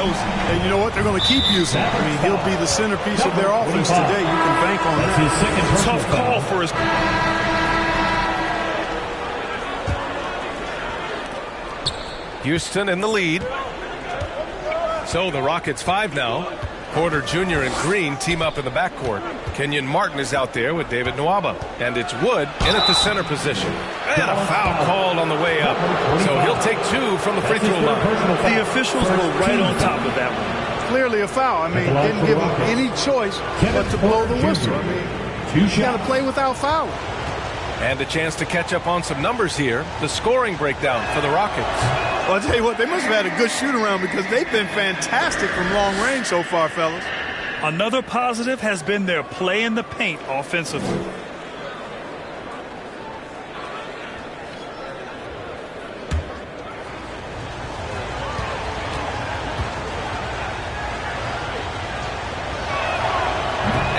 explosive. And you know what? They're going to keep using him. I mean, he'll be the centerpiece of their offense today. You can bank on that. Tough call for his... Houston in the lead. So the Rockets 5 now. Porter Jr. and Green team up in the backcourt. Kenyon Martin is out there with David Nwaba. And it's Wood in at the center position. And a foul called on the way up. So he'll take 2 from the free throw line. The officials were right on top of that one. Clearly a foul. I mean, didn't give him any choice but to blow the whistle. I mean, you got to play without fouling. And a chance to catch up on some numbers here. The scoring breakdown for the Rockets. Well, I'll tell you what, they must have had a good shoot-around because they've been fantastic from long range so far, fellas. Another positive has been their play in the paint offensively.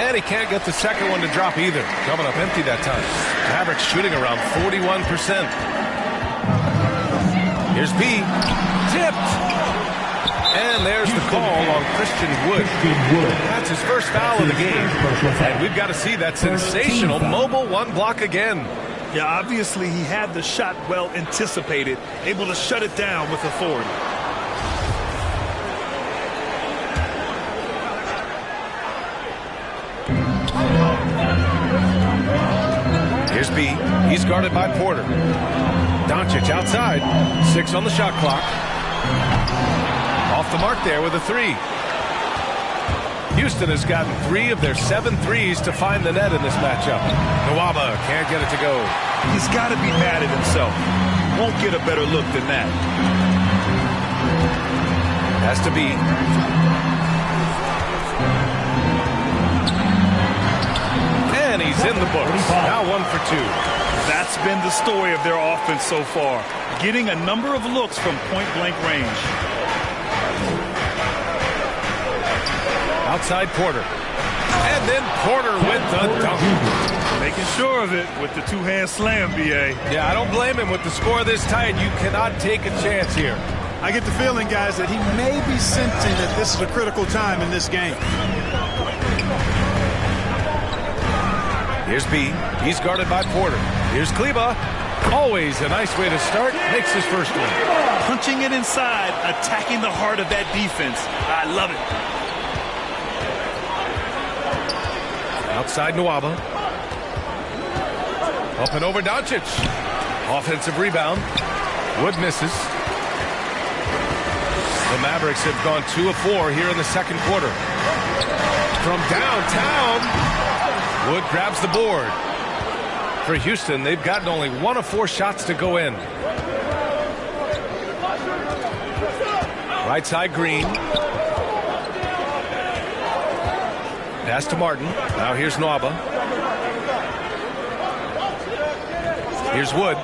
And he can't get the second one to drop either. Coming up empty that time. Mavericks shooting around 41%. Here's B. Tipped. And there's the call on Christian Wood. That's his first foul of the game. And we've got to see that sensational mobile one block again. Yeah, obviously he had the shot well anticipated, able to shut it down with authority. Here's B. He's guarded by Porter. Doncic outside. 6 on the shot clock. Off the mark there with a 3. Houston has gotten 3 of their 7 threes to find the net in this matchup. Nwaba can't get it to go. He's got to be mad at himself. Won't get a better look than that. Has to be. And he's in the books. Now 1 for 2. That's been the story of their offense so far. Getting a number of looks from point-blank range. Outside Porter. And then Porter with the dunk. Making sure of it with the two-hand slam, B.A. Yeah, I don't blame him with the score this tight. You cannot take a chance here. I get the feeling, guys, that he may be sensing that this is a critical time in this game. Here's B. He's guarded by Porter. Here's Kleba. Always a nice way to start. Makes his first one. Punching it inside, attacking the heart of that defense. I love it. Outside Nwaba. Up and over Doncic. Offensive rebound. Wood misses. The Mavericks have gone 2 of 4 here in the second quarter. From downtown, Wood grabs the board. For Houston, they've gotten only 1 of 4 shots to go in. Right side Green. Pass to Martin. Now here's Nwaba. Here's Wood.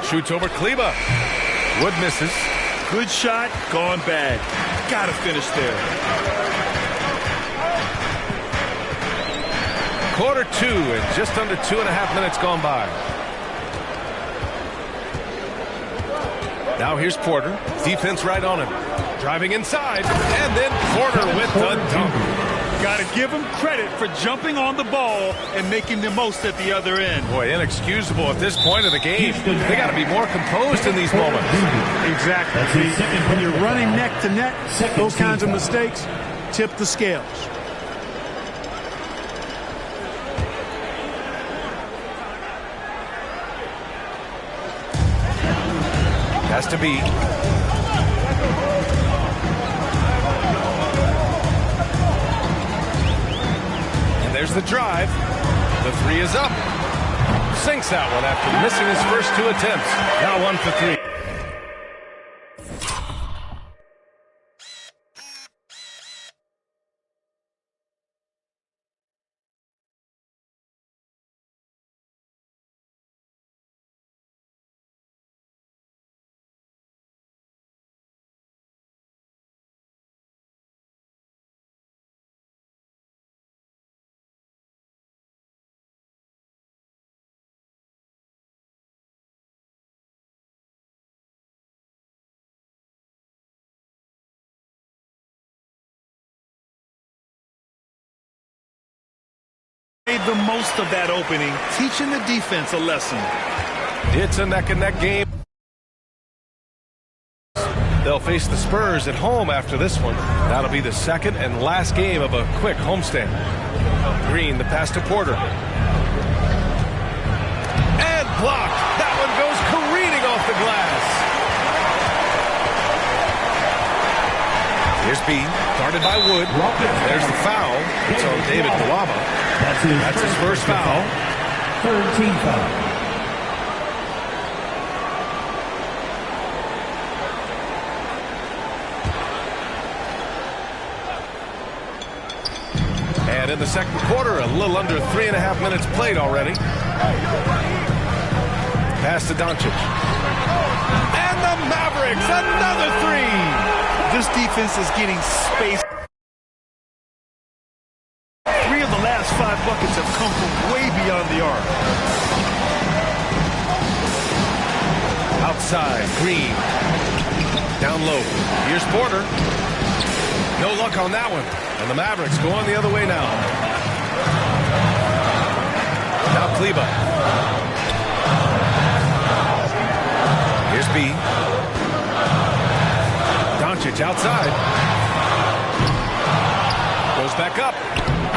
Shoots over Kleba. Wood misses. Good shot, gone bad. Gotta finish there. Quarter 2 and just under 2.5 minutes gone by. Now here's Porter. Defense right on him. Driving inside. And then Porter with the dunk. Got to give him credit for jumping on the ball and making the most at the other end. Boy, inexcusable at this point of the game. They got to be more composed in these moments. Exactly. When you're running neck to neck, those kinds of mistakes tip the scales. Has to be. there's the drive. The three is up. Sinks that one after missing his first two attempts. Now 1 for 3. Made the most of that opening, teaching the defense a lesson. It's a neck-and-neck game. They'll face the Spurs at home after this one. That'll be the second and last game of a quick homestand. Green, the pass to Porter. And blocked. That one goes careening off the glass. Here's B, guarded by Wood. There's the foul. It's on David Nwaba. That's his first foul. Third team foul. And in the second quarter, a little under 3.5 minutes played already. Pass to Doncic. And the Mavericks, another three. This defense is getting space. 3 of the last 5 buckets have come from way beyond the arc. Outside, Green. Down low. Here's Porter. No luck on that one. And the Mavericks go on the other way now. Now Kleba. Here's B. Doncic outside. Goes back up.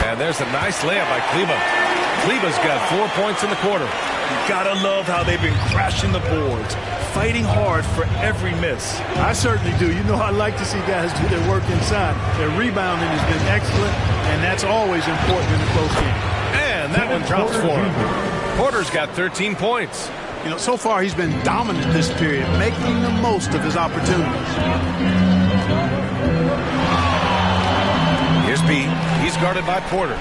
And there's a nice layup by Kleba. Kleba's got 4 points in the quarter. You gotta love how they've been crashing the boards, fighting hard for every miss. I certainly do. You know, I like to see guys do their work inside. Their rebounding has been excellent, and that's always important in a close game. And that one drops for him. Porter's got 13 points. You know, so far he's been dominant this period, making the most of his opportunities. Here's B. He's guarded by Porter.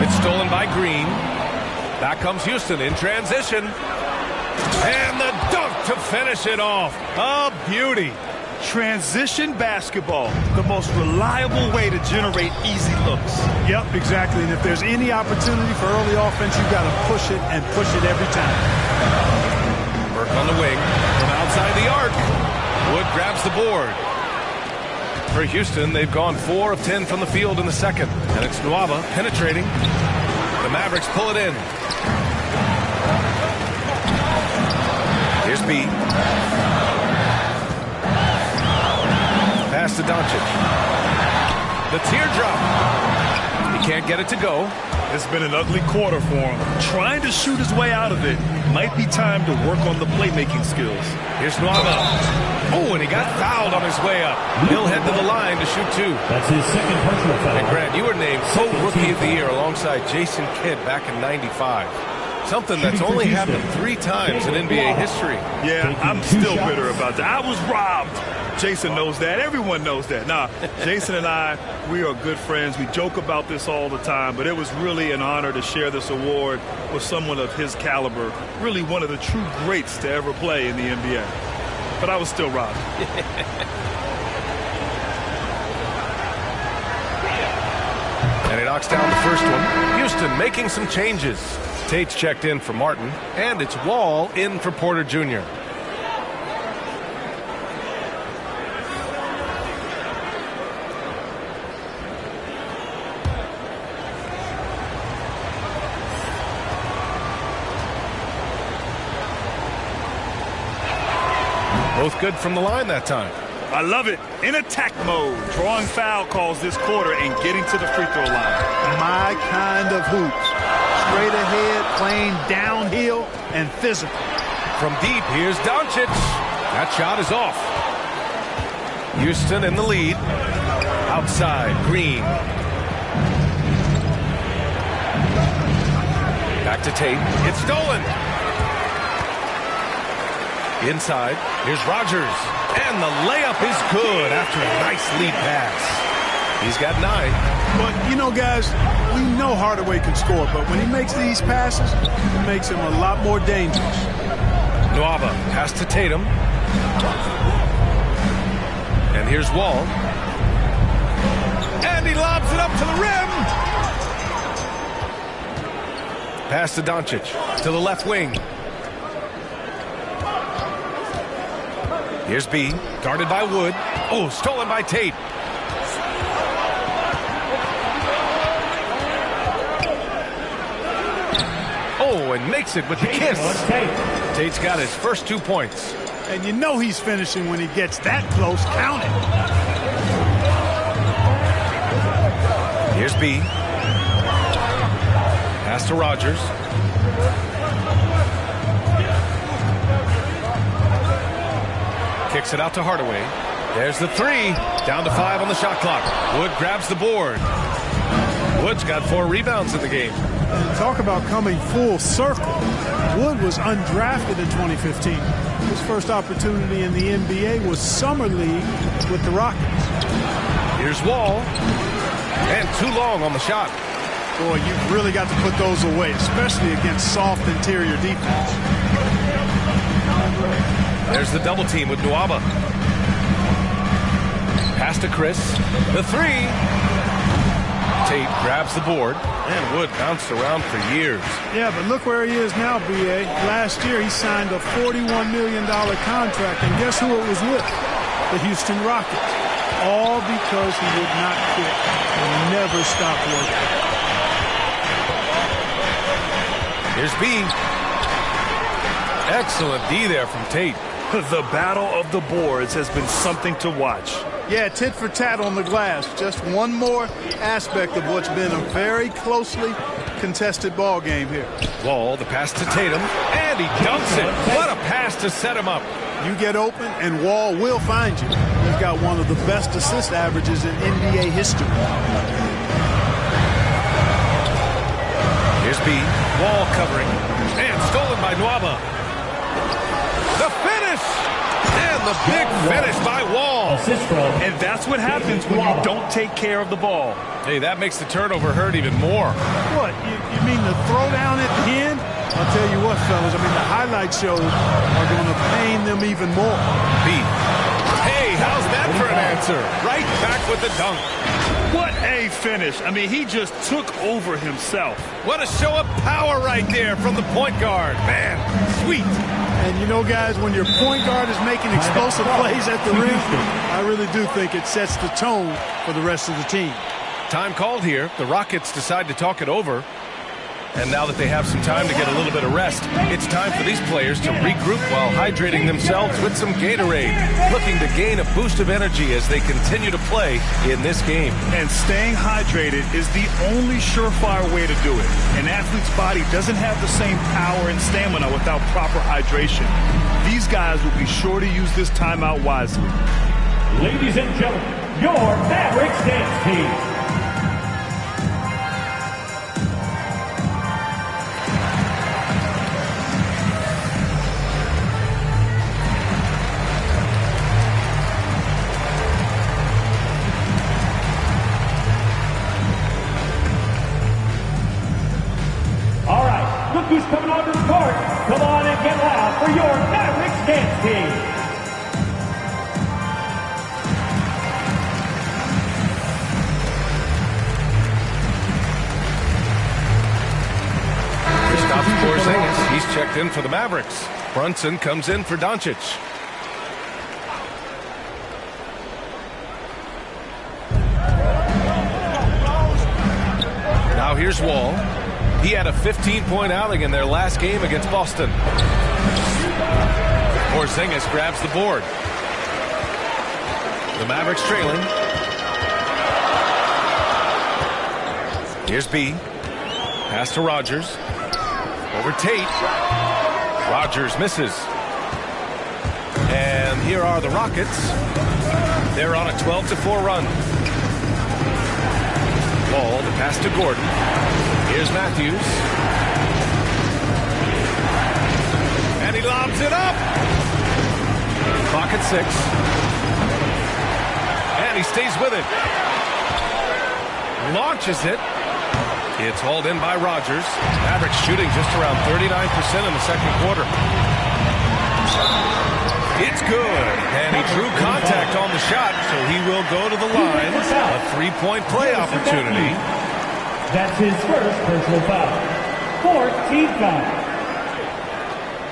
It's stolen by Green. Back comes Houston in transition. And the dunk to finish it off. A beauty. Transition basketball, the most reliable way to generate easy looks. Yep, exactly. And if there's any opportunity for early offense, you've got to push it and push it every time. Burke on the wing from outside the arc. Wood grabs the board. For Houston, they've gone 4 of 10 from the field in the second. And it's Nwaba penetrating. The Mavericks pull it in. Here's B. Pass to Doncic. The teardrop. He can't get it to go. It's been an ugly quarter for him. Trying to shoot his way out of it. Might be time to work on the playmaking skills. Here's Nwaba. Oh, and he got fouled on his way up. He'll head to the line to shoot 2. That's his second personal foul. And Grant, you were named Rookie of the Year alongside Jason Kidd back in '95. Something that's only happened 3 times in NBA history. Yeah, I'm still bitter about that. I was robbed. Jason knows that. Everyone knows that. Nah, Jason and I, we are good friends. We joke about this all the time, but it was really an honor to share this award with someone of his caliber. Really one of the true greats to ever play in the NBA. But I was still robbed. And he knocks down the first one. Houston making some changes. Tate's checked in for Martin, and it's Wall in for Porter Jr. Both good from the line that time. I love it. In attack mode. Drawing foul calls this quarter and getting to the free throw line. My kind of hoops. Straight ahead, playing downhill, and physical. From deep, here's Doncic. That shot is off. Houston in the lead. Outside, Green. Back to Tate. It's stolen. Inside. Here's Rogers. And the layup is good after a nice lead pass. He's got 9. But, you know, guys, we know Hardaway can score, but when he makes these passes, it makes him a lot more dangerous. Nwaba pass to Tatum. And here's Wall. And he lobs it up to the rim. Pass to Doncic. To the left wing. Here's B. Guarded by Wood. Oh, stolen by Tate. Oh, and makes it with the kiss. Tate's got his first 2 points. And you know he's finishing when he gets that close. Count it. Here's B. Pass to Rogers. Kicks it out to Hardaway. There's the 3. Down to 5 on the shot clock. Wood grabs the board. Wood's got 4 rebounds in the game. And talk about coming full circle. Wood was undrafted in 2015. His first opportunity in the NBA was Summer League with the Rockets. Here's Wall. And too long on the shot. Boy, you've really got to put those away, especially against soft interior defense. There's the double team with Nwaba. Pass to Chris. The 3. Tate grabs the board, and Wood bounced around for years. Yeah, but look where he is now, B.A. Last year, he signed a $41 million contract, and guess who it was with? The Houston Rockets. All because he would not quit and never stop working. Here's B. Excellent D there from Tate. The battle of the boards has been something to watch. Yeah, tit for tat on the glass. Just one more aspect of what's been a very closely contested ball game here. Wall, the pass to Tatum, and he dunks it. What a pass to set him up. You get open, and Wall will find you. He's got one of the best assist averages in NBA history. Here's B. Wall covering, and stolen by Nwaba. The finish! And the big finish by Wall. And that's what happens when you don't take care of the ball. Hey, that makes the turnover hurt even more. What, you mean the throwdown at the end? I'll tell you what, fellas, I mean, the highlight shows are going to pain them even more. B. Hey, how's that for an answer? Right back with the dunk. What a finish. I mean, he just took over himself. What a show of power right there from the point guard. Man, sweet. And you know, guys, when your point guard is making explosive plays at the rim, I really do think it sets the tone for the rest of the team. Time called here. The Rockets decide to talk it over. And now that they have some time to get a little bit of rest, it's time for these players to regroup while hydrating themselves with some Gatorade, looking to gain a boost of energy as they continue to play in this game. And staying hydrated is the only surefire way to do it. An athlete's body doesn't have the same power and stamina without proper hydration. These guys will be sure to use this timeout wisely. Ladies and gentlemen, your Mavericks dance team. Look who's coming onto the court. Come on and get loud for your Mavericks dance team. Kristaps Porzingis, he's checked in for the Mavericks. Brunson comes in for Doncic. Now here's Wall. He had a 15-point outing in their last game against Boston. Porzingis grabs the board. The Mavericks trailing. Here's B. Pass to Rogers. Over Tate. Rogers misses. And here are the Rockets. They're on a 12-4 run. Wall, the pass to Gordon. Here's Matthews. he lobs it up. Clock at 6. And he stays with it. Launches it. It's hauled in by Rogers. Mavericks shooting just around 39% in the second quarter. It's good. And he drew contact on the shot, so he will go to the line. A three-point play opportunity. That's his first personal foul. 4th team foul.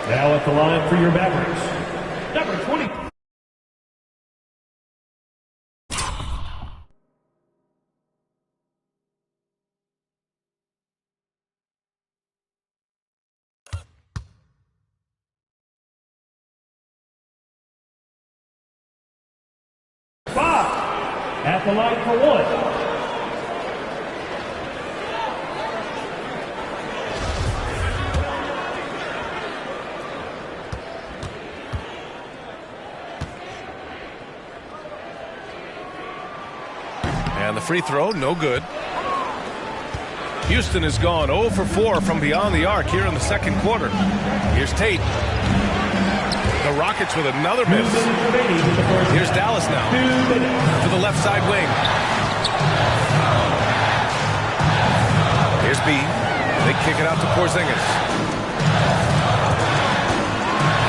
Now at the line for your Mavericks, number 20. At the line for 1. And the free throw, no good. Houston has gone 0 for 4 from beyond the arc here in the second quarter. Here's Tate. The Rockets with another miss. Here's Dallas now to the left side wing. Here's B. They kick it out to Porzingis.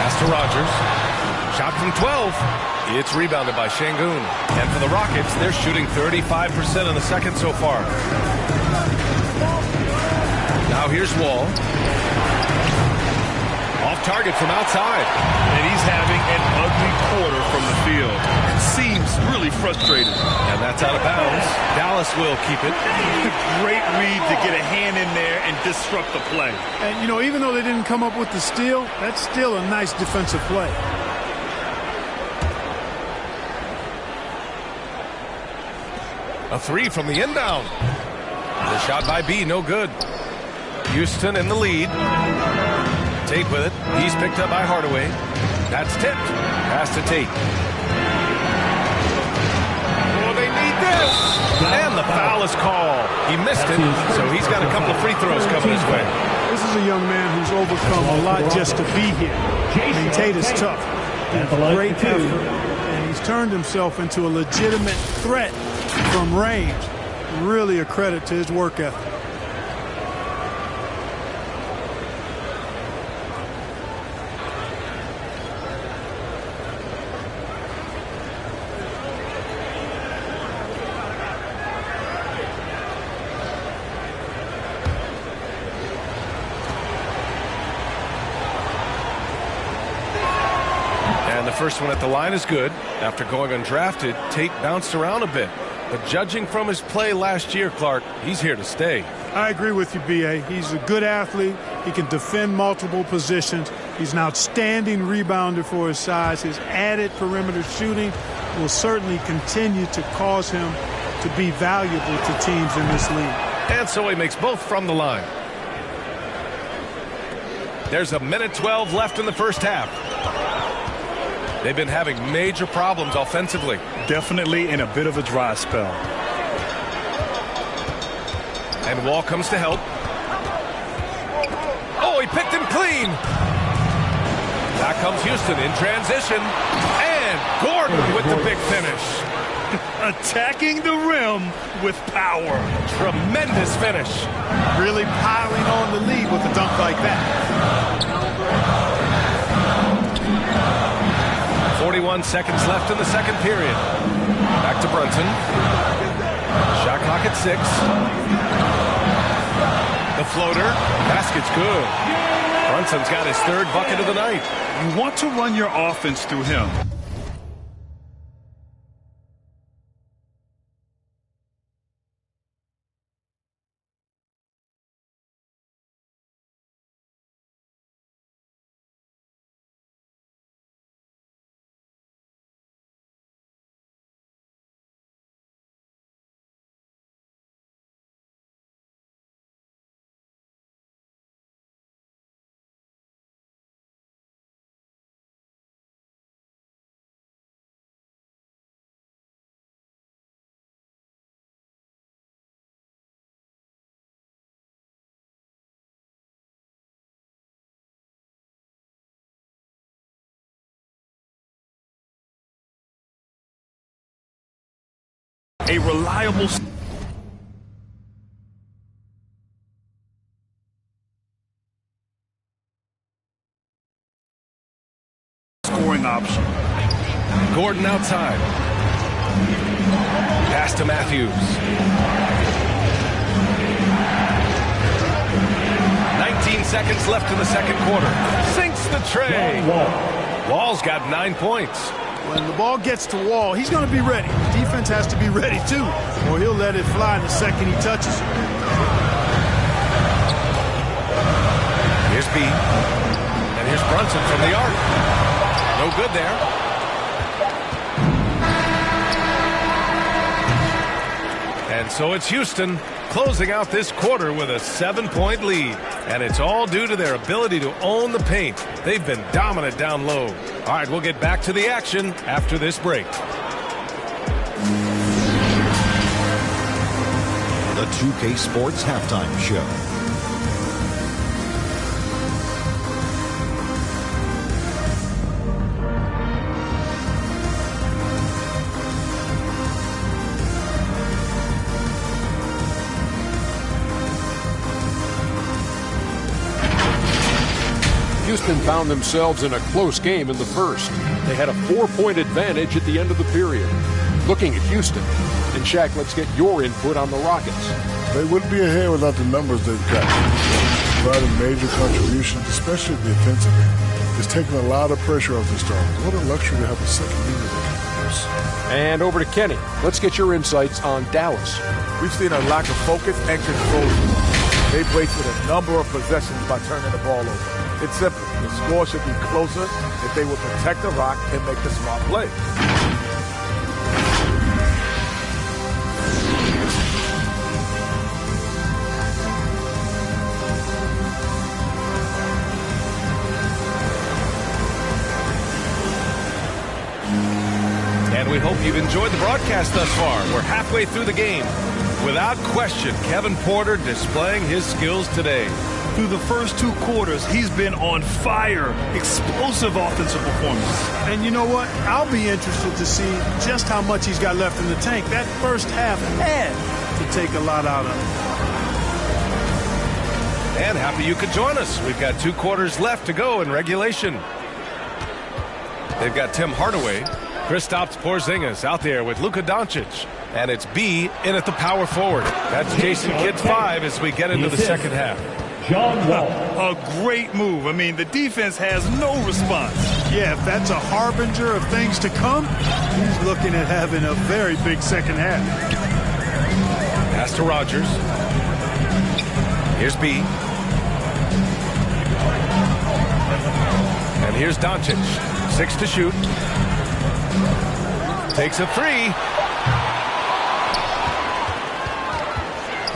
Pass to Rogers. Shot from 12. It's rebounded by Şengün. And for the Rockets, they're shooting 35% in the second so far. Now here's Wall. Off target from outside. And he's having an ugly quarter from the field. Seems really frustrated. And that's out of bounds. Dallas will keep it. Great read to get a hand in there and disrupt the play. And, you know, even though they didn't come up with the steal, that's still a nice defensive play. A three from the inbound. The shot by B, no good. Houston in the lead. Tate with it. He's picked up by Hardaway. That's tipped. Pass to Tate. Oh, they need this. And the foul is called. He missed it, so he's got a couple of free throws coming his way. This is a young man who's overcome a lot just to be here. I mean, Tate is tough. Great effort. And he's turned himself into a legitimate threat from range. Really a credit to his work ethic. First one at the line is good. After going undrafted, Tate bounced around a bit. But judging from his play last year, Clark, he's here to stay. I agree with you, B.A. He's a good athlete. He can defend multiple positions. He's an outstanding rebounder for his size. His added perimeter shooting will certainly continue to cause him to be valuable to teams in this league. And so he makes both from the line. There's a minute 12 left in the first half. They've been having major problems offensively. Definitely in a bit of a dry spell. And Wall comes to help. Oh, he picked him clean. Back comes Houston in transition. And Gordon with the big finish. Attacking the rim with power. Tremendous finish. Really piling on the lead with a dunk like that. 41 seconds left in the second period. Back to Brunson. Shot clock at 6. The floater. Basket's good. Brunson's got his third bucket of the night. You want to run your offense through him. a reliable scoring option. Gordon outside. Pass to Matthews. 19 seconds left in the second quarter. Sinks the tray. Wall's got 9 points. When the ball gets to Wall, he's going to be ready. The defense has to be ready, too, or he'll let it fly the second he touches it. Here's B. And here's Brunson from the arc. No good there. And so it's Houston closing out this quarter with a 7-point lead. And it's all due to their ability to own the paint. They've been dominant down low. All right, we'll get back to the action after this break. The 2K Sports Halftime Show. Houston found themselves in a close game in the first. They had a 4-point advantage at the end of the period. Looking at Houston, and Shaq, let's get your input on the Rockets. They wouldn't be ahead without the numbers they've got. Providing major contributions, especially defensively. It's taking a lot of pressure off the starters. What a luxury to have a second unit that can produce. And over to Kenny. Let's get your insights on Dallas. We've seen a lack of focus and control. They've wasted a number of possessions by turning the ball over. It's simple. The score should be closer if they would protect the rock and make the smart play. And we hope you've enjoyed the broadcast thus far. We're halfway through the game. Without question, Kevin Porter displaying his skills today. Through the first 2 quarters, he's been on fire. Explosive offensive performance. And you know what? I'll be interested to see just how much he's got left in the tank. That first half had to take a lot out of him. And happy you could join us. We've got 2 quarters left to go in regulation. They've got Tim Hardaway, Kristaps Porzingis out there with Luka Doncic. And it's B in at the power forward. That's Jason Kidd 5 as we get into the second half. John Wall. A great move. I mean, the defense has no response. Yeah, if that's a harbinger of things to come, he's looking at having a very big second half. Pass to Rogers. Here's B. And here's Doncic. 6 to shoot. Takes a 3.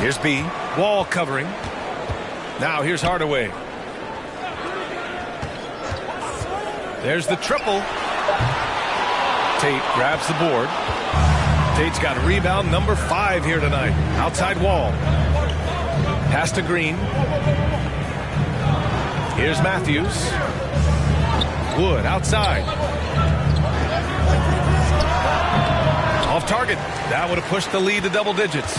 Here's B. Wall covering. Now here's Hardaway. There's the triple. Tate grabs the board. Tate's got rebound number 5 here tonight. Outside Wall. Pass to Green. Here's Matthews. Wood outside. Off target. That would have pushed the lead to double digits.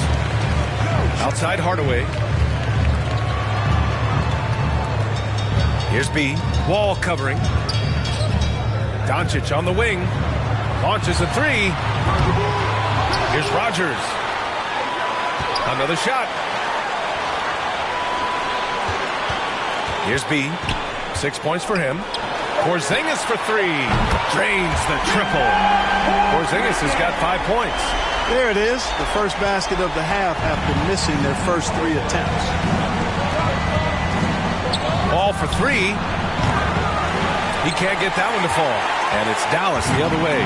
Outside Hardaway. Here's B. Wall covering. Doncic on the wing. Launches a 3. Here's Rogers. Another shot. Here's B. 6 points for him. Porzingis for 3. Drains the triple. Porzingis has got 5 points. There it is. The first basket of the half after missing their first 3 attempts. Ball for 3. He can't get that one to fall. And it's Dallas the other way.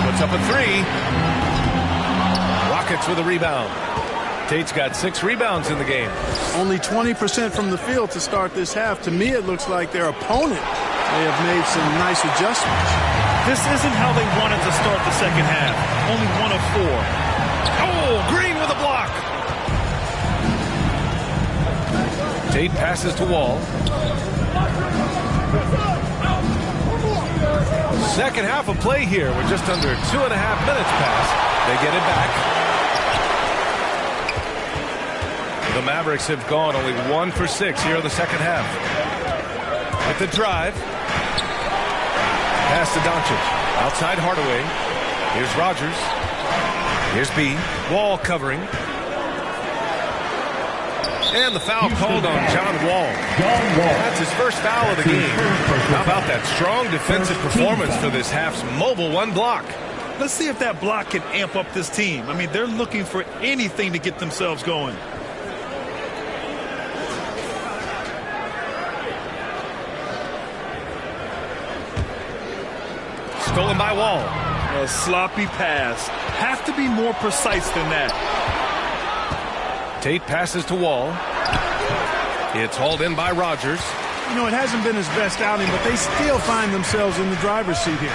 Puts up a 3. Rockets with a rebound. Tate's got 6 rebounds in the game. Only 20% from the field to start this half. To me, it looks like their opponent may have made some nice adjustments. This isn't how they wanted to start the second half. Only 1 of 4. Oh, Green with a block. Tate passes to Wall. Second half of play here. We're just under 2.5 minutes past. They get it back. The Mavericks have gone only 1 for 6 here in the second half. With the drive. Pass to Doncic. Outside Hardaway. Here's Rogers. Here's B. Wall covering. And the foul called on John Wall. That's his first foul of the game. How about that strong defensive performance for this half's mobile one block? Let's see if that block can amp up this team. I mean, they're looking for anything to get themselves going. Stolen by Wall. A sloppy pass. Have to be more precise than that. Tate passes to Wall. It's hauled in by Rogers. You know, it hasn't been his best outing, but they still find themselves in the driver's seat here.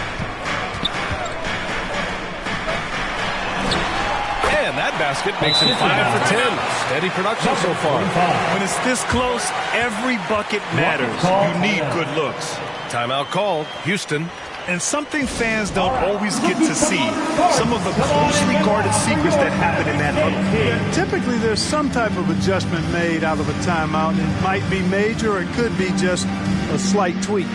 And that basket makes it 5 for 10. Steady production so far. When it's this close, every bucket matters. You need good looks. Timeout called. Houston. And something fans don't always get to see. Some of the closely guarded secrets that happen in that huddle. Typically, there's some type of adjustment made out of a timeout. It might be major, or it could be just a slight tweak.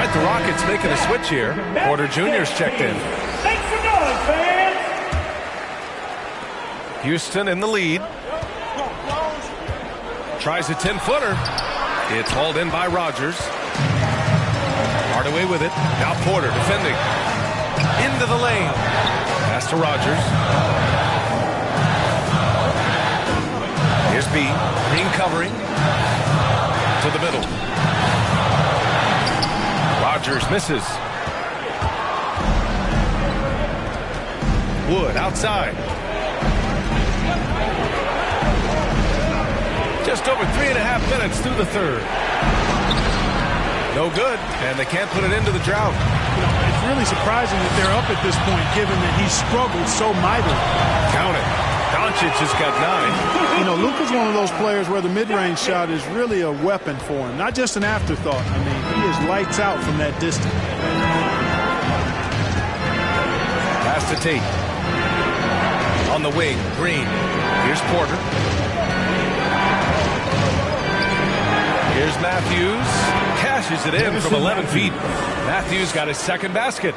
The Rockets making a switch here. Porter Jr.'s checked in. Thanks for going, fans. Houston in the lead. Tries a 10-footer. It's hauled in by Rogers. Hardaway with it. Now Porter defending. Into the lane. Pass to Rogers. Here's B. Green covering. To the middle. Rogers misses. Wood outside. Just over 3.5 minutes through the third. No good, and they can't put it into the drought. You know, it's really surprising that they're up at this point, given that he struggled so mightily. Count it. Doncic has got 9. You know, Luka's one of those players where the mid-range shot is really a weapon for him, not just an afterthought. I mean, he is lights out from that distance. Pass to Tate. On the wing, Green. Here's Porter. Here's Matthews. Cashes it in from 11 feet. Matthews got his second basket.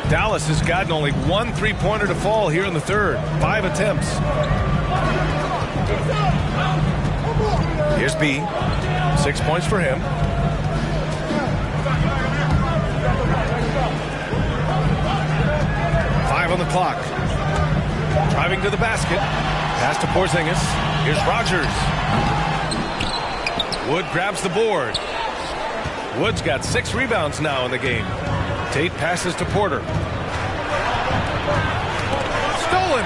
Dallas has gotten only 1 3-pointer to fall here in the third. 5 attempts. Here's B. 6 points for him. On the clock. Driving to the basket. Pass to Porzingis. Here's Rogers. Wood grabs the board. Wood's got 6 rebounds now in the game. Tate passes to Porter. Stolen.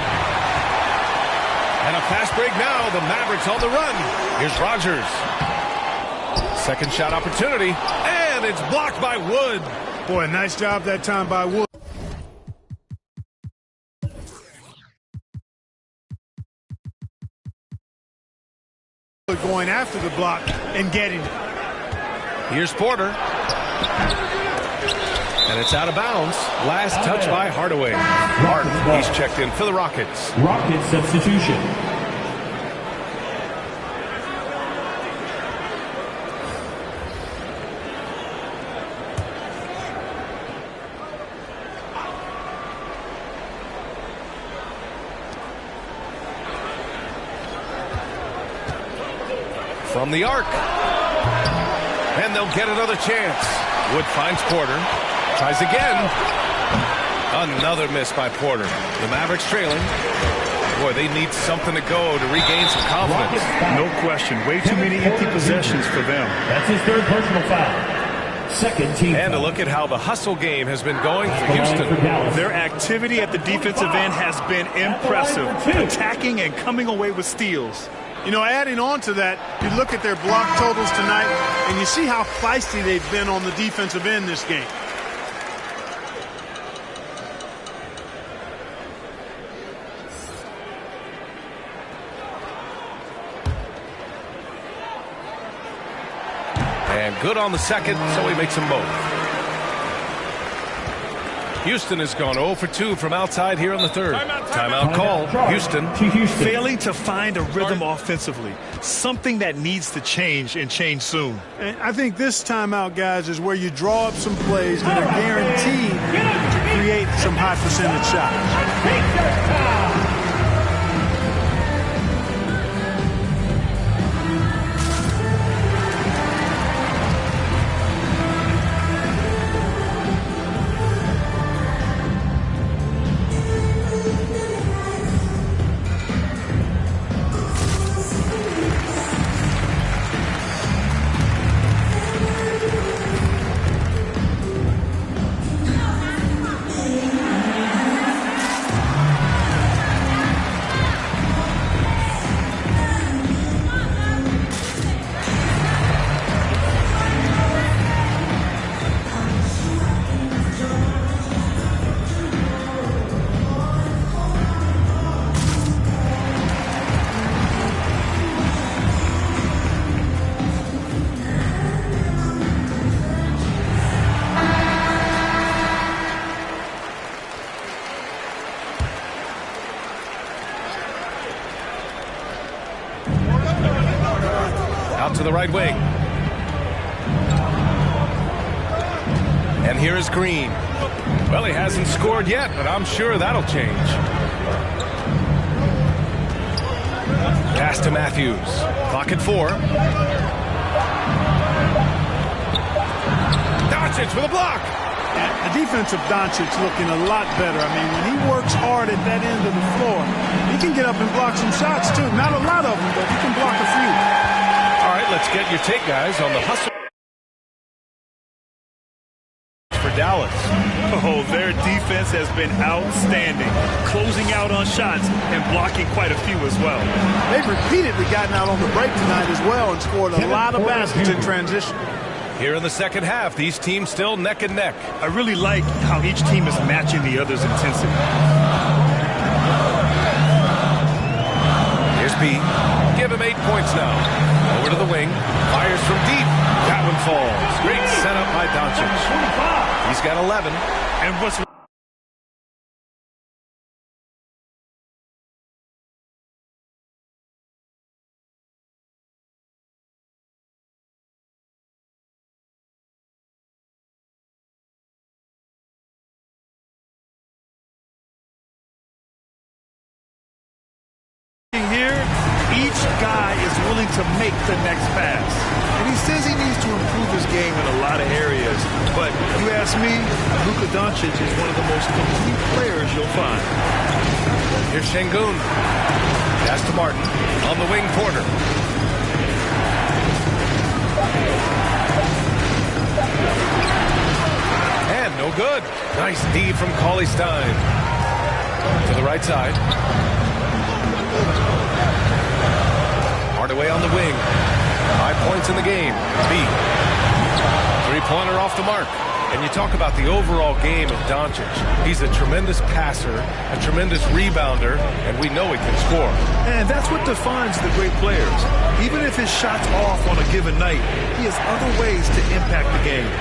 And a fast break now. The Mavericks on the run. Here's Rogers. Second shot opportunity. And it's blocked by Wood. Boy, nice job that time by Wood. Going after the block and getting it. Here's Porter. And it's out of bounds. Last touch by Hardaway. Martin, he's checked in for the Rockets. Rocket substitution. From the arc. And they'll get another chance. Wood finds Porter. Tries again. Another miss by Porter. The Mavericks trailing. Boy, they need something to go to regain some confidence. No question. Way too many empty possessions for them. That's his third personal foul. Second team And foul. a look at how the hustle game has been going for Houston. Their activity at the defensive end has been impressive. Attacking and coming away with steals. You know, adding on to that, you look at their block totals tonight, and you see how feisty they've been on the defensive end this game. And good on the second, so he makes them both. Houston has gone 0 for 2 from outside here in the third. Timeout called. Houston. Failing to find a rhythm offensively. Something that needs to change and change soon. And I think this timeout, guys, is where you draw up some plays that are guaranteed to create some high percentage shots. To the right wing. And here is Green. Well, he hasn't scored yet, but I'm sure that'll change. Pass to Matthews. Clock at 4. Doncic with a block. The defensive Doncic looking a lot better. I mean, when he works hard at that end of the floor, he can get up and block some shots, too. Not a lot of them, but he can block a few. All right, let's get your take, guys, on the hustle for Dallas. Oh, their defense has been outstanding, closing out on shots and blocking quite a few as well. They've repeatedly gotten out on the break tonight as well and scored a lot of baskets in transition. Here in the second half, these teams still neck and neck. I really like how each team is matching the other's intensity. Here's B. Give him 8 points now. Over to the wing. Fires from deep. That one falls. Great setup by Doncic. He's got 11. And what's here, each guy is willing to make the next pass. And he says he needs to improve his game in a lot of areas. But you ask me, Luka Doncic is one of the most complete players you'll find. Here's Şengün. Pass to Martin. On the wing, Porter. And no good. Nice D from Cauley-Stein. To the right side. Hardaway on the wing. 5 points in the game. B. Three-pointer off the mark. And you talk about the overall game of Doncic. He's a tremendous passer, a tremendous rebounder, and we know he can score. And that's what defines the great players. Even if his shot's off on a given night, he has other ways to impact the game.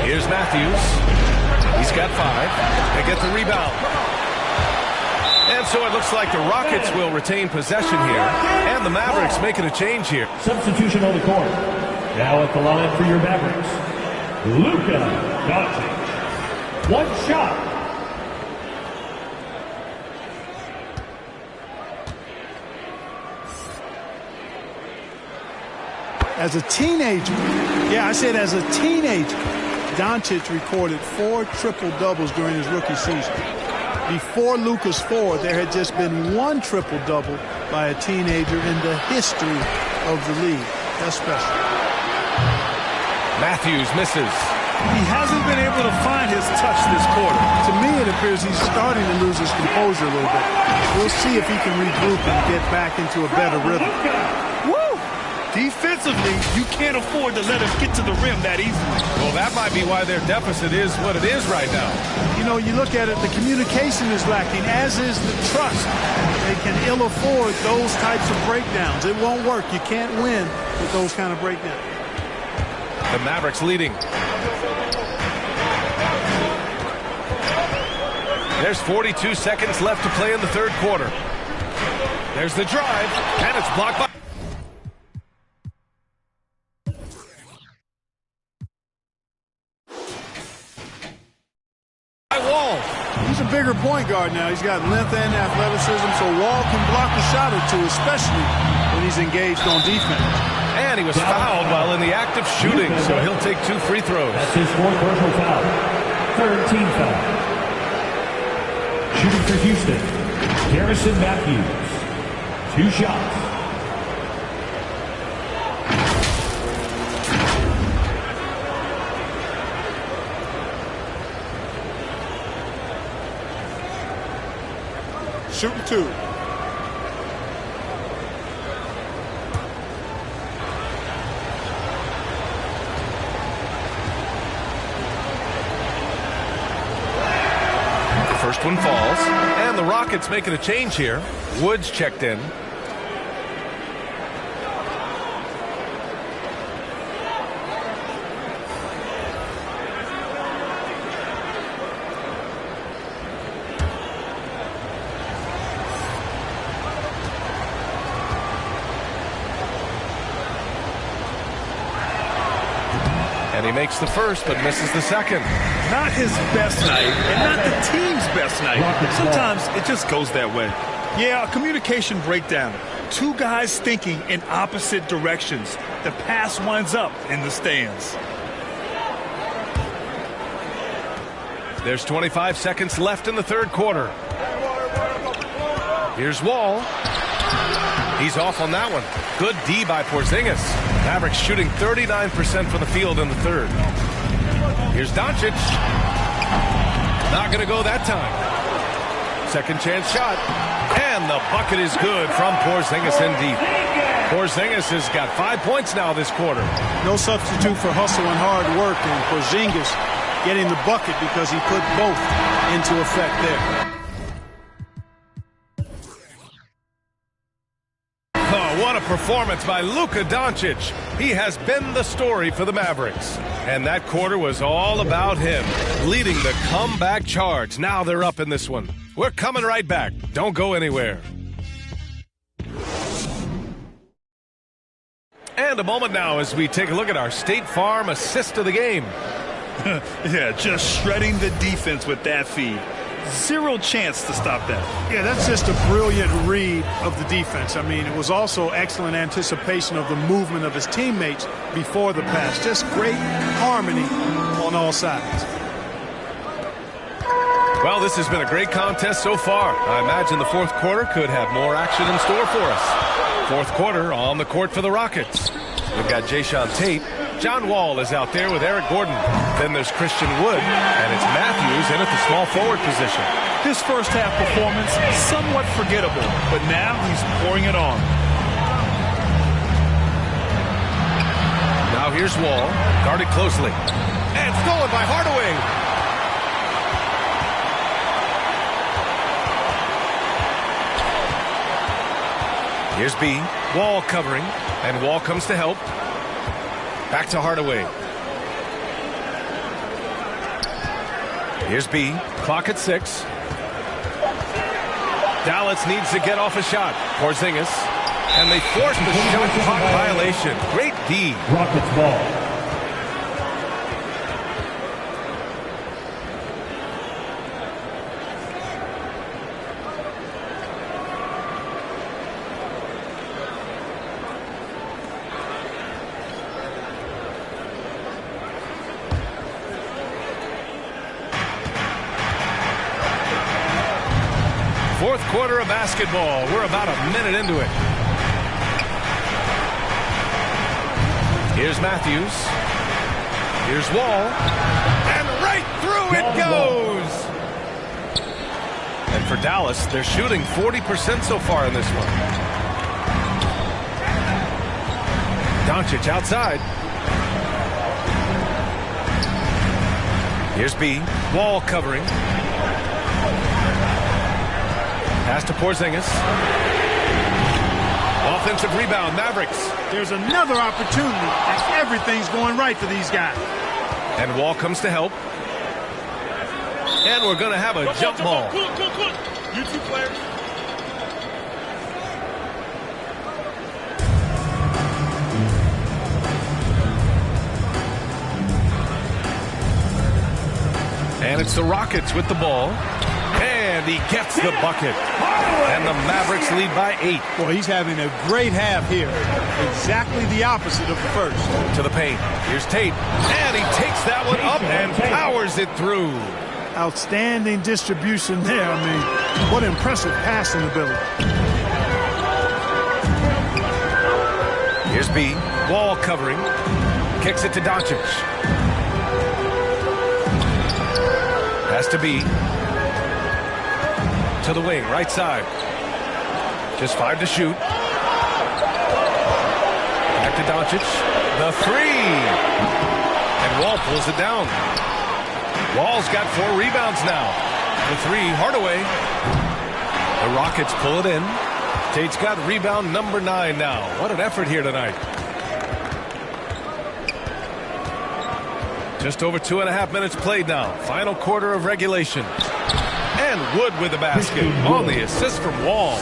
Here's Matthews. He's got 5. They get the rebound. And so it looks like the Rockets will retain possession here. And the Mavericks making a change here. Substitution on the court. Now at the line for your Mavericks, Luka Doncic. One shot. As a teenager, yeah, I said as a teenager, Doncic recorded 4 triple-doubles during his rookie season. Before Luka's 4, there had just been 1 triple-double by a teenager in the history of the league. That's special. Matthews misses. He hasn't been able to find his touch this quarter. To me, it appears he's starting to lose his composure a little bit. We'll see if he can regroup and get back into a better rhythm. Woo! Defensively, you can't afford to let him get to the rim that easily. Well, that might be why their deficit is what it is right now. You know, you look at it, the communication is lacking, as is the trust. They can ill afford those types of breakdowns. It won't work. You can't win with those kind of breakdowns. The Mavericks leading. There's 42 seconds left to play in the third quarter. There's the drive, and it's blocked by... Wall. He's a bigger point guard now. He's got length and athleticism, so Wall can block a shot or two, especially when he's engaged on defense. And he was fouled while in the act of shooting, so he'll take 2 free throws. That's his 4th personal foul. 3rd team foul. Shooting for Houston, Garrison Matthews. 2 shots. Shooting 2. First one falls, and the Rockets making a change here. Woods checked in. And he makes the first, but misses the second. Not his best night, and not the team's best night. Sometimes it just goes that way. Yeah, a communication breakdown. 2 guys thinking in opposite directions. The pass winds up in the stands. There's 25 seconds left in the third quarter. Here's Wall. He's off on that one. Good D by Porzingis. Mavericks shooting 39% from the field in the third. Here's Doncic. Not going to go that time. Second chance shot. And the bucket is good from Porzingis in deep. Porzingis has got 5 points now this quarter. No substitute for hustle and hard work, and Porzingis getting the bucket because he put both into effect there. What a performance by Luka Doncic. He has been the story for the Mavericks. And that quarter was all about him, leading the comeback charge. Now they're up in this one. We're coming right back. Don't go anywhere. And a moment now as we take a look at our State Farm assist of the game. Yeah, just shredding the defense with that feed. 0 chance to stop that. Yeah, that's just a brilliant read of the defense. I mean, it was also excellent anticipation of the movement of his teammates before the pass. Just great harmony on all sides. Well, this has been a great contest so far. I imagine the fourth quarter could have more action in store for us. Fourth quarter on the court for the Rockets. We've got Jayshawn Tate. John Wall is out there with Eric Gordon. Then there's Christian Wood, and it's Matthews in at the small forward position. His first half performance, somewhat forgettable, but now he's pouring it on. Now here's Wall, guarded closely. And stolen by Hardaway. Here's B. Wall covering, and Wall comes to help. Back to Hardaway. Here's B. Clock at 6. Dallas needs to get off a shot. Porzingis. And they force the shot clock violation. Great D. Rockets ball. Fourth quarter of basketball. We're about a minute into it. Here's Matthews. Here's Wall. And right through it goes. And for Dallas, they're shooting 40% so far in this one. Doncic outside. Here's B. Wall covering. Pass to Porzingis. Offensive rebound, Mavericks. There's another opportunity, and everything's going right for these guys. And Wall comes to help. And we're going to have a jump ball. You two players. And it's the Rockets with the ball. And he gets the bucket. And the Mavericks lead by 8. Boy, he's having a great half here. Exactly the opposite of the first. To the paint. Here's Tate. And he takes that one up and powers it through. Outstanding distribution there. I mean, what impressive passing ability. Here's B. Wall covering. Kicks it to Doncic. Pass to B. To the wing, right side. Just 5 to shoot. Back to Doncic. The 3. And Wall pulls it down. Wall's got 4 rebounds now. The 3, Hardaway. The Rockets pull it in. Tate's got rebound number 9 now. What an effort here tonight. Just over 2.5 minutes played now. Final quarter of regulation. And Wood with the basket on the assist from Wall.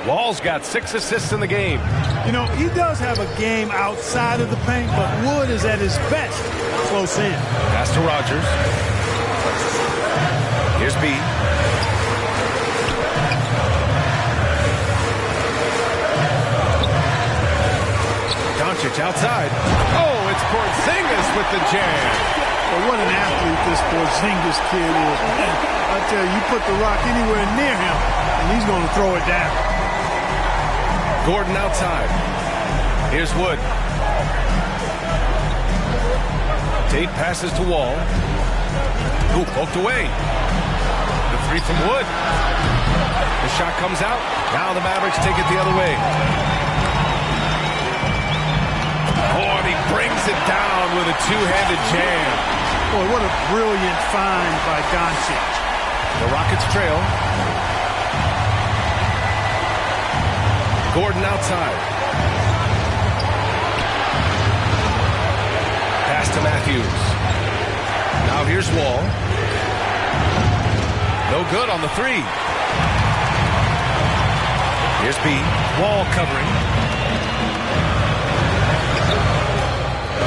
Wall's got 6 assists in the game. You know, he does have a game outside of the paint, but Wood is at his best close in. Pass to Rogers. Here's B. Doncic outside. Oh, it's Porzingis with the jam. Well, what an athlete this Porzingis kid is. Man, I tell you, you put the rock anywhere near him, and he's going to throw it down. Gordon outside. Here's Wood. Tate passes to Wall. Ooh, poked away. The 3 from Wood. The shot comes out. Now the Mavericks take it the other way. Oh, and he brings it down with a 2-handed jam. Boy, what a brilliant find by Doncic. The Rockets trail. Gordon outside. Pass to Matthews. Now here's Wall. No good on the 3. Here's B. Wall covering.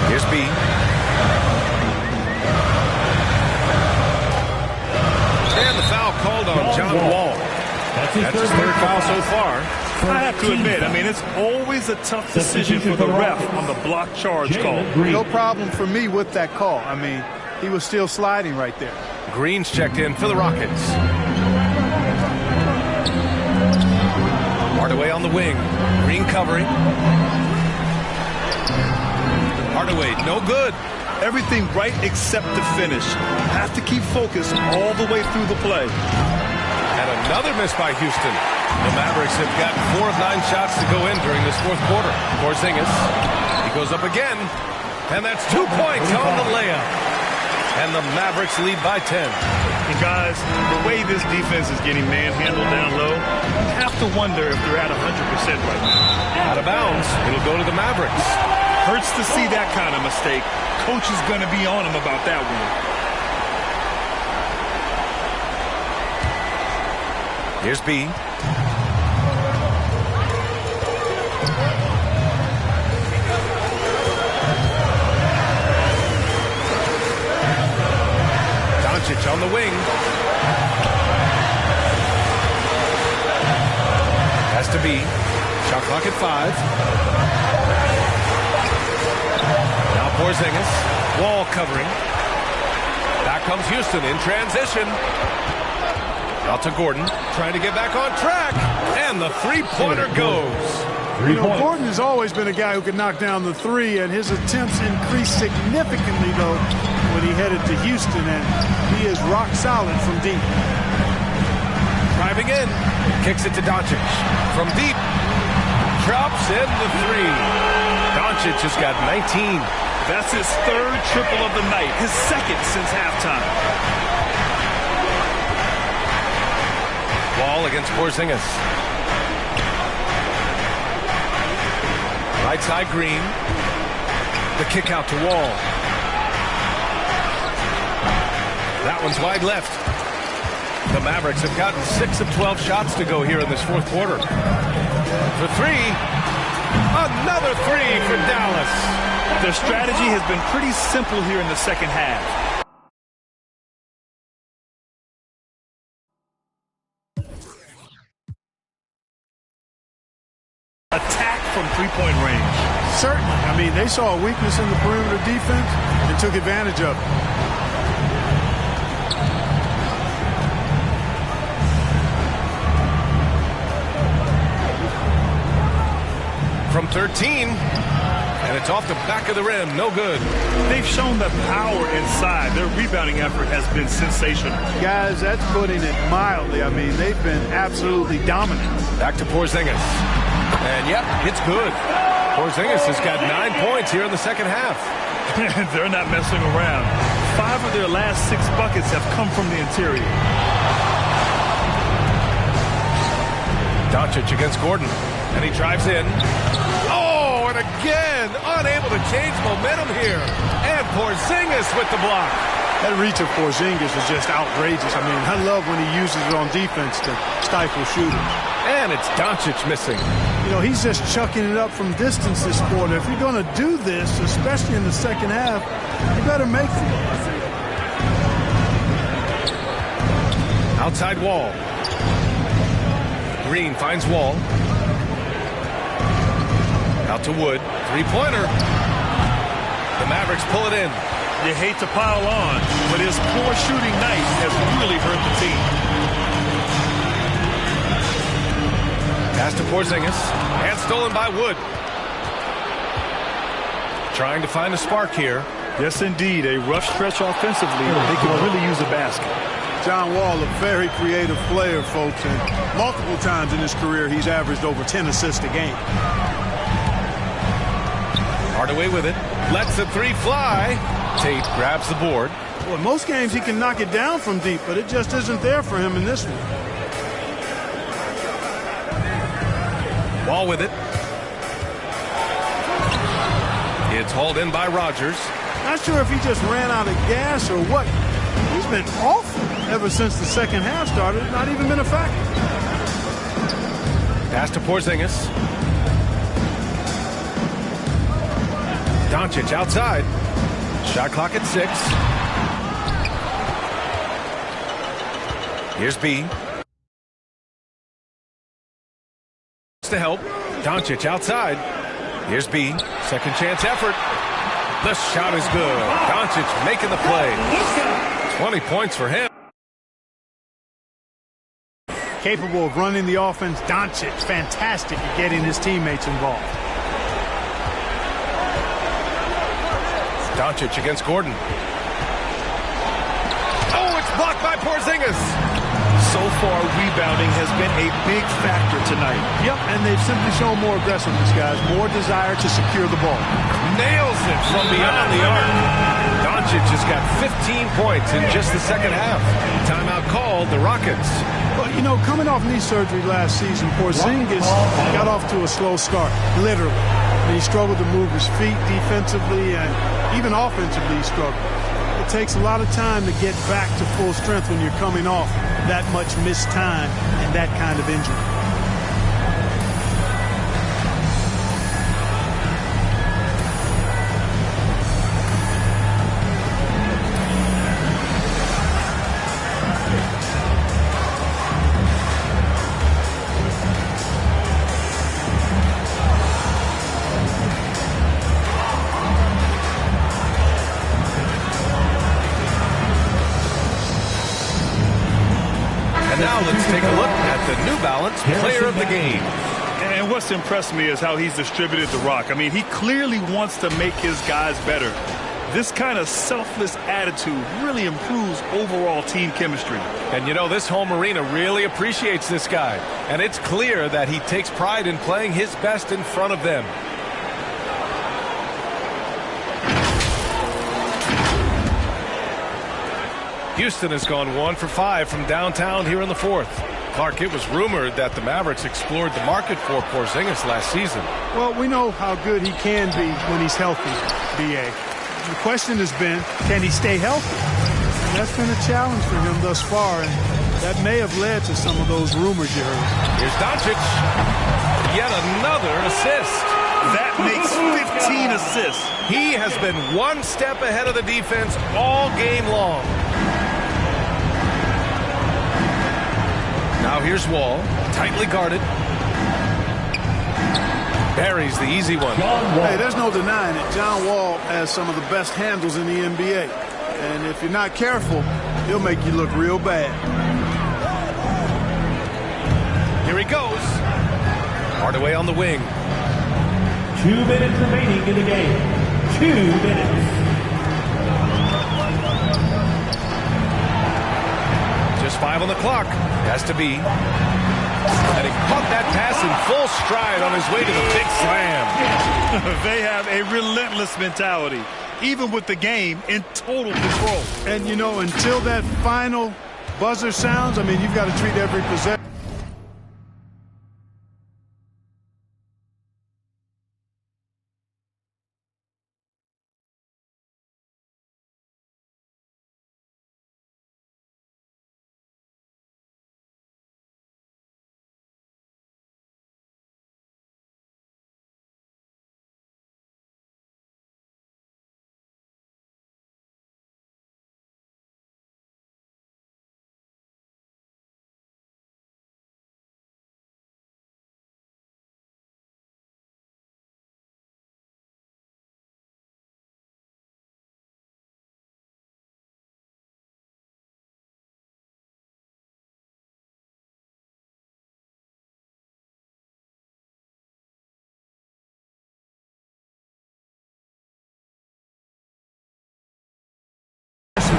Here's B. And the foul called on John Wall. That's his third foul so far. I have to admit, I mean, it's always a tough decision for the ref on the block charge call. No problem for me with that call. I mean, he was still sliding right there. Green's checked in for the Rockets. Hardaway on the wing. Green covering. Hardaway, no good. Everything right except the finish. Have to keep focused all the way through the play. And another miss by Houston. The Mavericks have gotten 4 of 9 shots to go in during this fourth quarter. Porzingis, he goes up again, and that's 2 points on the layup. And the Mavericks lead by 10. And guys, the way this defense is getting manhandled down low, you have to wonder if they're at 100% right now. Out of bounds, it'll go to the Mavericks. Hurts to see that kind of mistake. Coach is going to be on him about that one. Here's B. Doncic on the wing. Has to be. Shot clock at 5. Now Porzingis. Wall covering. Back comes Houston in transition. Now Out to Gordon, trying to get back on track, and the three-pointer goes. You know, Gordon has always been a guy who could knock down the three, and his attempts increased significantly, though, when he headed to Houston, and he is rock solid from deep. Driving in, kicks it to Doncic. From deep, drops in the three. Doncic has got 19. That's his third triple of the night, his second since halftime. Wall against Porzingis. Right side Green. The kick out to Wall. That one's wide left. The Mavericks have gotten 6 of 12 shots to go here in this fourth quarter. For three. Another three for Dallas. Their strategy has been pretty simple here in the second half. Attack from three-point range. Certainly. I mean, they saw a weakness in the perimeter defense and took advantage of it. From 13, and it's off the back of the rim. No good. They've shown the power inside. Their rebounding effort has been sensational. Guys, that's putting it mildly. I mean, they've been absolutely dominant. Back to Porzingis. And, yep, it's good. Porzingis has got 9 points here in the second half. They're not messing around. 5 of their last 6 buckets have come from the interior. Doncic against Gordon. And he drives in. Oh, and again, unable to change momentum here. And Porzingis with the block. That reach of Porzingis is just outrageous. I mean, I love when he uses it on defense to stifle shooters. And it's Doncic missing. You know, he's just chucking it up from distance this quarter. If you're going to do this, especially in the second half, you better make it. Outside Wall. Green finds Wall. Out to Wood. Three-pointer. The Mavericks pull it in. You hate to pile on, but his poor shooting night has really hurt the team. Pass to Porzingis. And stolen by Wood. Trying to find a spark here. Yes, indeed. A rough stretch offensively. They could really use a basket. John Wall, a very creative player, folks, and multiple times in his career he's averaged over 10 assists a game. Hardaway with it. Lets the three fly. Tate grabs the board. Well, in most games he can knock it down from deep, but it just isn't there for him in this one. Wall with it. It's hauled in by Rodgers. Not sure if he just ran out of gas or what. He's been awful ever since the second half started. Not even been a factor. Pass to Porzingis. Doncic outside. Shot clock at 6. Here's B. To help. Doncic outside. Here's B. Second chance effort. The shot is good. Doncic making the play. 20 points for him. Capable of running the offense. Doncic, fantastic at getting his teammates involved. Doncic against Gordon. Oh, it's blocked by Porzingis. So far, rebounding has been a big factor tonight. Yep, and they've simply shown more aggressiveness, guys. More desire to secure the ball. Nails it from beyond the arc. Doncic has got 15 points in just the second half. Timeout called the Rockets. Well, you know, coming off knee surgery last season, Porzingis got off to a slow start, literally. And he struggled to move his feet defensively and even offensively he struggled. It takes a lot of time to get back to full strength when you're coming off that much missed time and that kind of injury. now let's take a look at the New Balance Player of the Game. And what's impressed me is how he's distributed the rock. I mean, he clearly wants to make his guys better. This kind of selfless attitude really improves overall team chemistry. And you know, this home arena really appreciates this guy. And it's clear that he takes pride in playing his best in front of them. Houston has gone 1 for 5 from downtown here in the fourth. Clark, it was rumored that the Mavericks explored the market for Porzingis last season. Well, we know how good he can be when he's healthy, B.A. The question has been, can he stay healthy? And that's been a challenge for him thus far, and that may have led to some of those rumors you heard. Here's Doncic. Yet another assist. That makes 15 assists. He has been one step ahead of the defense all game long. Now here's Wall, tightly guarded. Buries the easy one. Hey, there's no denying it. John Wall has some of the best handles in the NBA. And if you're not careful, he'll make you look real bad. Here he goes. Hardaway on the wing. 2 minutes remaining in the game. 2 minutes. Just 5 on the clock. Has to be. And he caught that pass in full stride on his way to the big slam. They have a relentless mentality, even with the game in total control. And, you know, until that final buzzer sounds, I mean, you've got to treat every possession.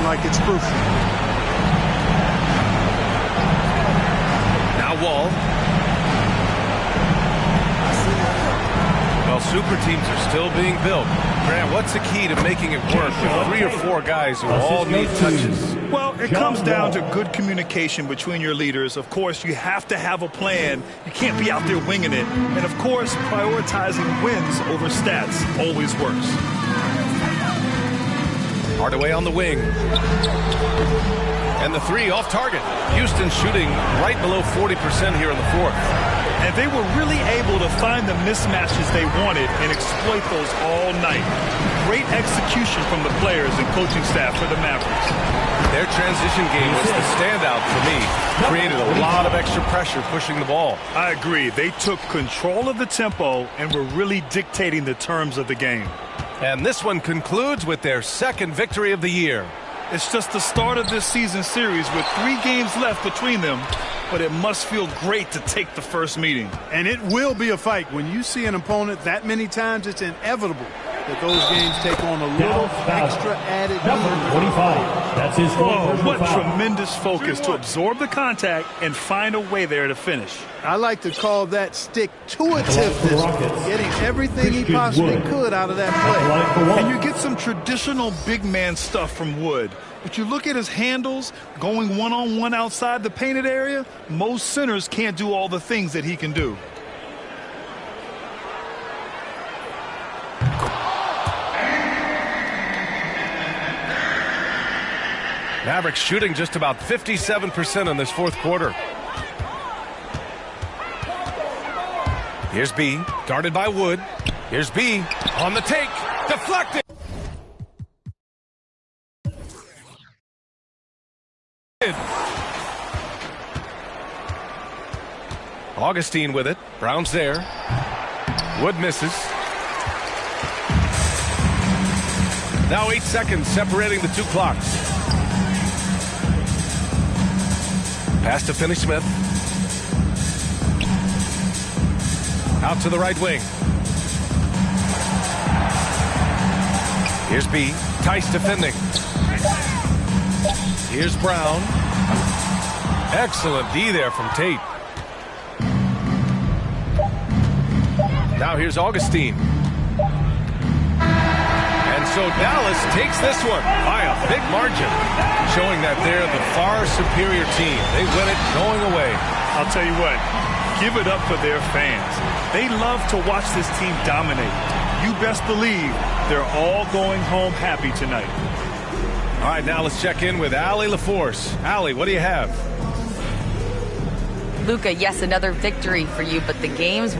Like it's crucial. Now Wall. Well, super teams are still being built. Grant, what's the key to making it work with 3 or 4 guys who all need touches? Well, it comes down to good communication between your leaders. Of course, you have to have a plan. You can't be out there winging it. And, of course, prioritizing wins over stats always works. Hardaway on the wing. And the 3 off target. Houston shooting right below 40% here in the fourth. And they were really able to find the mismatches they wanted and exploit those all night. Great execution from the players and coaching staff for the Mavericks. Their transition game was the standout for me. Created a lot of extra pressure pushing the ball. I agree. They took control of the tempo and were really dictating the terms of the game. And this one concludes with their second victory of the year. It's just the start of this season series with 3 games left between them, but it must feel great to take the first meeting. And it will be a fight. When you see an opponent that many times, it's inevitable that those games take on a little extra added number 25. That's his goal. What tremendous focus to absorb the contact and find a way there to finish. I like to call that stick-to-itiveness, getting everything he possibly could out of that play. And you get some traditional big man stuff from Wood. But you look at his handles, going one-on-one outside the painted area, most centers can't do all the things that he can do. Mavericks shooting just about 57% in this fourth quarter. Here's B, guarded by Wood. Here's B, on the take, deflected. Augustine with it. Brown's there. Wood misses. Now 8 seconds separating the 2 clocks. Pass to Finney-Smith. Out to the right wing. Here's B. Tice defending. Here's Brown. Excellent D there from Tate. Now here's Augustine. And so Dallas takes this one by a big margin, showing that they're the far superior team. They win it going away. I'll tell you what, give it up for their fans. They love to watch this team dominate. You best believe they're all going home happy tonight. All right, now let's check in with Allie LaForce. Allie, what do you have? Luka, yes, another victory for you, but the game's